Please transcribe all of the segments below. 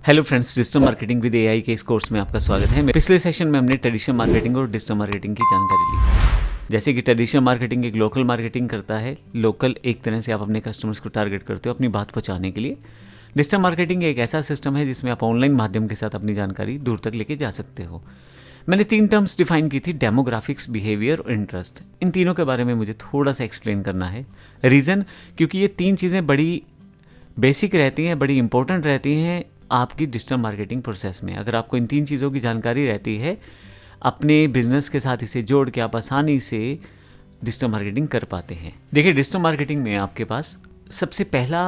Hello friends, digital marketing with AI के इस course में आपका स्वागत है। पिछले सेशन में हमने ट्रेडिशनल मार्केटिंग और डिजिटल मार्केटिंग की जानकारी ली। जैसे कि ट्रेडिशनल मार्केटिंग एक लोकल मार्केटिंग करता है। लोकल एक तरह से आप अपने कस्टमर्स को टारगेट करते हो अपनी बात पहुंचाने के लिए। डिजिटल मार्केटिंग एक ऐसा सिस्टम है जिसमें आप ऑनलाइन माध्यम के साथ अपनी जानकारी दूर तक लेके जा सकते हो। मैंने 3 टर्म्स डिफाइन की थी, डेमोग्राफिक्स, बिहेवियर और इंटरेस्ट। इन तीनों के बारे में मुझे थोड़ा सा एक्सप्लेन करना है। रीज़न, क्योंकि ये 3 चीज़ें बड़ी बेसिक रहती हैं, बड़ी इंपॉर्टेंट रहती हैं आपकी डिजिटल मार्केटिंग प्रोसेस में। अगर आपको इन 3 चीज़ों की जानकारी रहती है, अपने बिजनेस के साथ इसे जोड़ के आप आसानी से डिजिटल मार्केटिंग कर पाते हैं। देखिए, डिजिटल मार्केटिंग में आपके पास सबसे पहला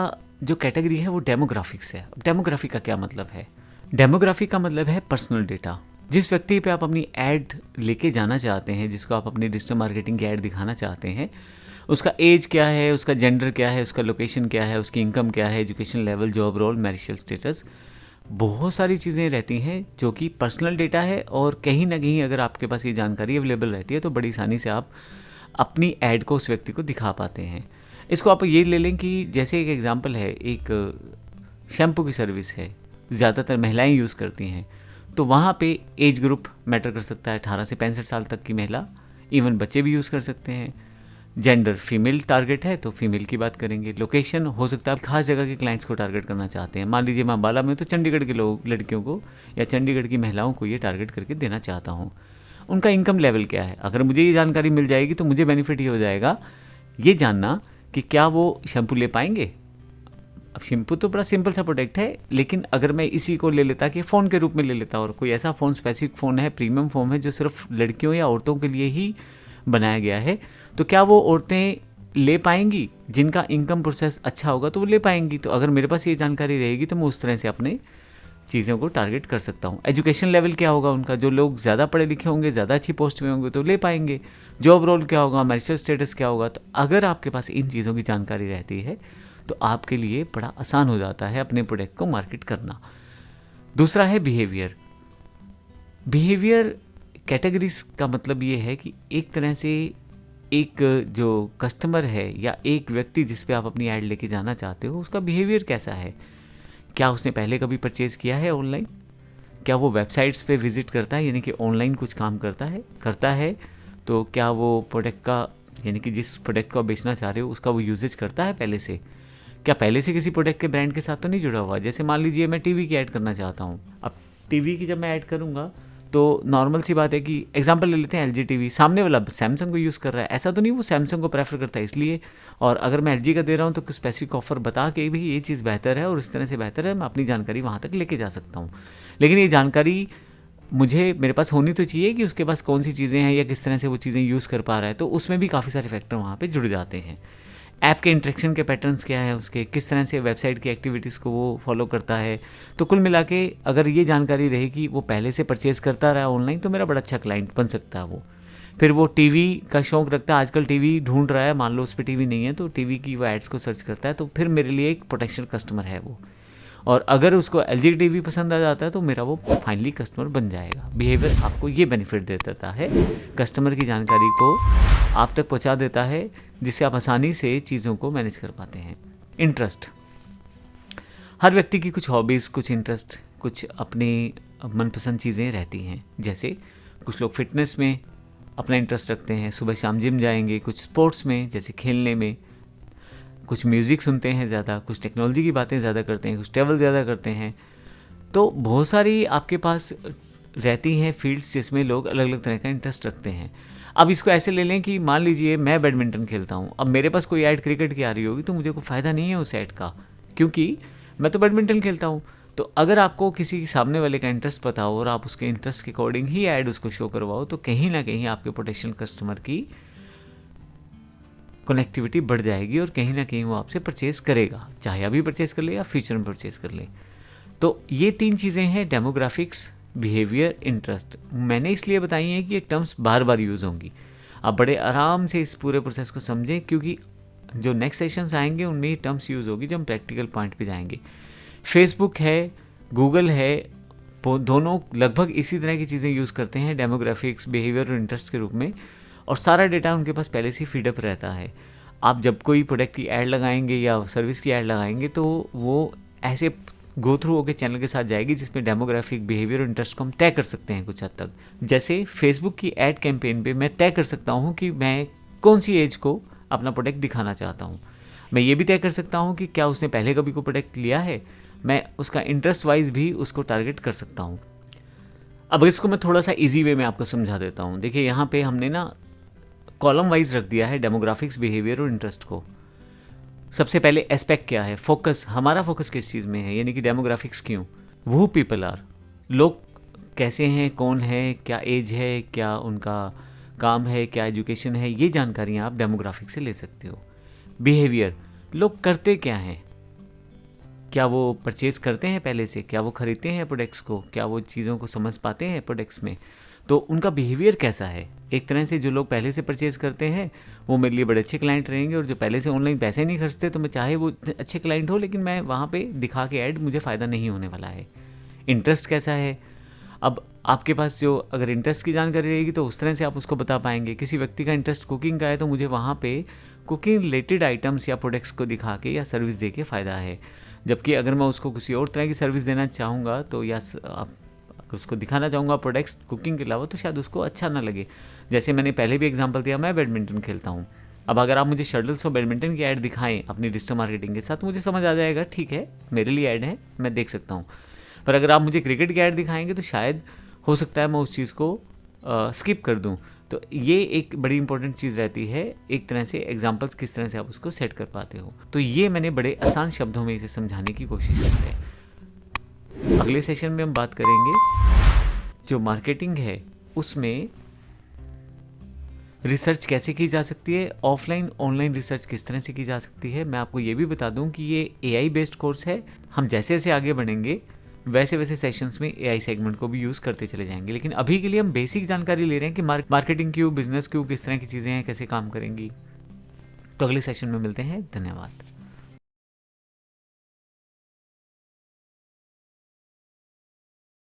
जो कैटेगरी है वो डेमोग्राफिक्स है। डेमोग्राफी का क्या मतलब है? डेमोग्राफी का मतलब है पर्सनल डेटा। जिस व्यक्ति पे आप अपनी ऐड लेके जाना चाहते हैं, जिसको आप अपनी डिजिटल मार्केटिंग की ऐड दिखाना चाहते हैं, उसका एज क्या है, उसका जेंडर क्या है, उसका लोकेशन क्या है, उसकी इनकम क्या है, education level, job role, marital status, बहुत सारी चीज़ें रहती हैं जो कि पर्सनल डेटा है। और कहीं ना कहीं अगर आपके पास ये जानकारी अवेलेबल रहती है तो बड़ी आसानी से आप अपनी ऐड को उस व्यक्ति को दिखा पाते हैं। इसको आप ये ले लें कि जैसे एक एग्जांपल है, एक शैम्पू की सर्विस है, ज़्यादातर महिलाएं यूज़ करती हैं, तो वहाँ पे एज ग्रुप मैटर कर सकता है। 18 से 65 साल तक की महिला, इवन बच्चे भी यूज़ कर सकते हैं। जेंडर फीमेल टारगेट है तो फीमेल की बात करेंगे। लोकेशन हो सकता है आप खास जगह के क्लाइंट्स को टारगेट करना चाहते हैं। मान लीजिए मैं अम्बाला में तो चंडीगढ़ के लोग, लड़कियों को या चंडीगढ़ की महिलाओं को ये टारगेट करके देना चाहता हूँ। उनका इनकम लेवल क्या है, अगर मुझे ये जानकारी मिल जाएगी तो मुझे बेनिफिट ये हो जाएगा ये जानना कि क्या वो शैम्पू ले पाएंगे। अब शैम्पू तो बड़ा सिंपल सा प्रोडक्ट है, लेकिन अगर मैं इसी को ले लेता कि फ़ोन के रूप में ले लेता और कोई ऐसा फ़ोन, स्पेसिफिक फ़ोन है, प्रीमियम फ़ोन है जो सिर्फ लड़कियों या औरतों के लिए ही बनाया गया है, तो क्या वो औरतें ले पाएंगी? जिनका इनकम प्रोसेस अच्छा होगा तो वो ले पाएंगी। तो अगर मेरे पास ये जानकारी रहेगी तो मैं उस तरह से अपने चीज़ों को टारगेट कर सकता हूँ। एजुकेशन लेवल क्या होगा उनका, जो लोग ज़्यादा पढ़े लिखे होंगे, ज़्यादा अच्छी पोस्ट में होंगे तो ले पाएंगे। जॉब रोल क्या होगा, मैरिटल स्टेटस क्या होगा। तो अगर आपके पास इन चीज़ों की जानकारी रहती है तो आपके लिए बड़ा आसान हो जाता है अपने प्रोडक्ट को मार्केट करना। दूसरा है बिहेवियर। बिहेवियर कैटेगरीज का मतलब ये है कि एक तरह से एक जो कस्टमर है या एक व्यक्ति जिस पे आप अपनी ऐड लेके जाना चाहते हो, उसका बिहेवियर कैसा है। क्या उसने पहले कभी परचेज़ किया है ऑनलाइन? क्या वो वेबसाइट्स पे विजिट करता है, यानी कि ऑनलाइन कुछ काम करता है तो क्या वो प्रोडक्ट का, यानी कि जिस प्रोडक्ट को आप बेचना चाह रहे हो उसका वो यूजेज करता है पहले से? क्या पहले से किसी प्रोडक्ट के ब्रांड के साथ तो नहीं जुड़ा हुआ? जैसे मान लीजिए मैं टीवी की ऐड करना चाहता हूँ। अब टीवी की जब मैं ऐड करूँगा तो नॉर्मल सी बात है कि एग्जांपल ले लेते हैं एलजी टीवी, सामने वाला सैमसंग को यूज़ कर रहा है, ऐसा तो नहीं वो सैमसंग को प्रेफर करता है इसलिए। और अगर मैं एलजी का दे रहा हूँ तो कुछ स्पेसिफिक ऑफर बता के भी ये चीज़ बेहतर है और इस तरह से बेहतर है, मैं अपनी जानकारी वहाँ तक लेके जा सकता हूँ। लेकिन ये जानकारी मुझे, मेरे पास होनी तो चाहिए कि उसके पास कौन सी चीज़ें हैं या किस तरह से वो चीज़ें यूज़ कर पा रहा है। तो उसमें भी काफ़ी सारे फैक्टर वहाँ पर जुड़ जाते हैं। ऐप के इंटरेक्शन के पैटर्न्स क्या है, उसके किस तरह से वेबसाइट की एक्टिविटीज़ को वो फॉलो करता है। तो कुल मिला के अगर ये जानकारी रहेगी, वो पहले से परचेज़ करता रहा ऑनलाइन, तो मेरा बड़ा अच्छा क्लाइंट बन सकता है वो। फिर वो टीवी का शौक़ रखता है, आजकल टीवी ढूंढ रहा है, मान लो उस पर टीवी नहीं है तो टीवी की वो एड्स को सर्च करता है, तो फिर मेरे लिए एक पोटेंशियल कस्टमर है वो। और अगर उसको एलजी टीवी पसंद आ जाता है तो मेरा वो फाइनली कस्टमर बन जाएगा। बिहेवियर आपको ये बेनिफिट दे देता है, कस्टमर की जानकारी को आप तक पहुंचा देता है, जिससे आप आसानी से चीज़ों को मैनेज कर पाते हैं। इंटरेस्ट, हर व्यक्ति की कुछ हॉबीज़, कुछ इंटरेस्ट, कुछ अपने मनपसंद चीज़ें रहती हैं। जैसे कुछ लोग फिटनेस में अपना इंटरेस्ट रखते हैं, सुबह शाम जिम जाएंगे, कुछ स्पोर्ट्स में जैसे खेलने में, कुछ म्यूज़िक सुनते हैं ज़्यादा, कुछ टेक्नोलॉजी की बातें ज़्यादा करते हैं, कुछ ट्रैवल ज़्यादा करते हैं। तो बहुत सारी आपके पास रहती हैं फील्ड्स जिसमें लोग अलग अलग तरह का इंटरेस्ट रखते हैं। अब इसको ऐसे ले लें कि मान लीजिए मैं बैडमिंटन खेलता हूँ, अब मेरे पास कोई ऐड क्रिकेट की आ रही होगी तो मुझे कोई फ़ायदा नहीं है उस ऐड का, क्योंकि मैं तो बैडमिंटन खेलता हूँ। तो अगर आपको किसी सामने वाले का इंटरेस्ट पता हो और आप उसके इंटरेस्ट के अकॉर्डिंग ही ऐड उसको शो करवाओ, तो कहीं ना कहीं आपके पोटेंशियल कस्टमर की कनेक्टिविटी बढ़ जाएगी और कहीं ना कहीं वो आपसे परचेज़ करेगा, चाहे अभी परचेज़ कर ले या फ्यूचर में परचेज़ कर ले। तो ये 3 चीज़ें हैं, डेमोग्राफिक्स, बिहेवियर, इंटरेस्ट। मैंने इसलिए बताई हैं कि ये टर्म्स बार बार यूज़ होंगी। आप बड़े आराम से इस पूरे प्रोसेस को समझें, क्योंकि जो नेक्स्ट सेशंस आएंगे उनमें ये टर्म्स यूज़ होगी जब हम प्रैक्टिकल पॉइंट पे जाएंगे। फेसबुक है, गूगल है, दोनों लगभग इसी तरह की चीज़ें यूज़ करते हैं डेमोग्राफिक्स, बिहेवियर और इंटरेस्ट के रूप में, और सारा डेटा उनके पास पहले से फीडअप रहता है। आप जब कोई प्रोडक्ट की ऐड लगाएंगे या सर्विस की ऐड लगाएंगे तो वो ऐसे गो थ्रू होकर चैनल के साथ जाएगी, जिसमें डेमोग्राफिक, बिहेवियर और इंटरेस्ट को हम तय कर सकते हैं कुछ हद तक। जैसे फेसबुक की ऐड कैंपेन पे मैं तय कर सकता हूँ कि मैं कौन सी एज को अपना प्रोडक्ट दिखाना चाहता हूँ। मैं ये भी तय कर सकता हूँ कि क्या उसने पहले कभी को प्रोडक्ट लिया है। मैं उसका इंटरेस्ट वाइज भी उसको टारगेट कर सकता हूँ। अब इसको मैं थोड़ा सा इजी वे में आपको समझा देता हूँ। देखिए यहाँ पे हमने ना कॉलम वाइज रख दिया है डेमोग्राफिक्स, बिहेवियर और इंटरेस्ट को। सबसे पहले एस्पेक्ट क्या है, फोकस, हमारा फोकस किस चीज़ में है, यानी कि डेमोग्राफिक्स क्यों, वो पीपल आर, लोग कैसे हैं, कौन है, क्या एज है, क्या उनका काम है, क्या एजुकेशन है, ये जानकारियाँ आप डेमोग्राफिक से ले सकते हो। बिहेवियर, लोग करते क्या हैं, क्या वो परचेज़ करते हैं पहले से, क्या वो खरीदते हैं प्रोडक्ट्स को, क्या वो चीज़ों को समझ पाते हैं प्रोडक्ट्स में, तो उनका बिहेवियर कैसा है। एक तरह से जो लोग पहले से परचेज़ करते हैं वो मेरे लिए बड़े अच्छे क्लाइंट रहेंगे, और जो पहले से ऑनलाइन पैसे नहीं खर्चते तो मैं चाहे वो अच्छे क्लाइंट हो लेकिन मैं वहाँ पे दिखा के ऐड मुझे फ़ायदा नहीं होने वाला है। इंटरेस्ट कैसा है, अब आपके पास जो अगर इंटरेस्ट की जानकारी रहेगी तो उस तरह से आप उसको बता पाएंगे। किसी व्यक्ति का इंटरेस्ट कुकिंग का है तो मुझे वहाँ पे कुकिंग रिलेटेड आइटम्स या प्रोडक्ट्स को दिखा के या सर्विस दे के फ़ायदा है। जबकि अगर मैं उसको किसी और तरह की सर्विस देना चाहूँगा तो या अगर उसको दिखाना चाहूँगा प्रोडक्ट्स कुकिंग के अलावा तो शायद उसको अच्छा ना लगे। जैसे मैंने पहले भी एग्जांपल दिया, मैं बैडमिंटन खेलता हूँ। अब अगर आप मुझे शटल्स और बैडमिंटन की ऐड दिखाएं अपनी डिजिटल मार्केटिंग के साथ, मुझे समझ आ जाएगा, ठीक है मेरे लिए ऐड है, मैं देख सकता हूँ। पर अगर आप मुझे क्रिकेट की ऐड दिखाएंगे तो शायद हो सकता है मैं उस चीज़ को स्किप कर दूँ। तो ये एक बड़ी इंपॉर्टेंट चीज़ रहती है, एक तरह से एग्जांपल्स किस तरह से आप उसको सेट कर पाते हो। तो ये मैंने बड़े आसान शब्दों में इसे समझाने की कोशिश की है। अगले सेशन में हम बात करेंगे जो मार्केटिंग है उसमें रिसर्च कैसे की जा सकती है, ऑफलाइन ऑनलाइन रिसर्च किस तरह से की जा सकती है। मैं आपको ये भी बता दूं कि ये AI बेस्ड कोर्स है। हम जैसे जैसे आगे बढ़ेंगे वैसे वैसे सेशंस में AI सेगमेंट को भी यूज़ करते चले जाएंगे, लेकिन अभी के लिए हम बेसिक जानकारी ले रहे हैं कि मार्केटिंग क्यों, बिजनेस क्यों, किस तरह की चीज़ें हैं, कैसे काम करेंगी। तो अगले सेशन में मिलते हैं। धन्यवाद।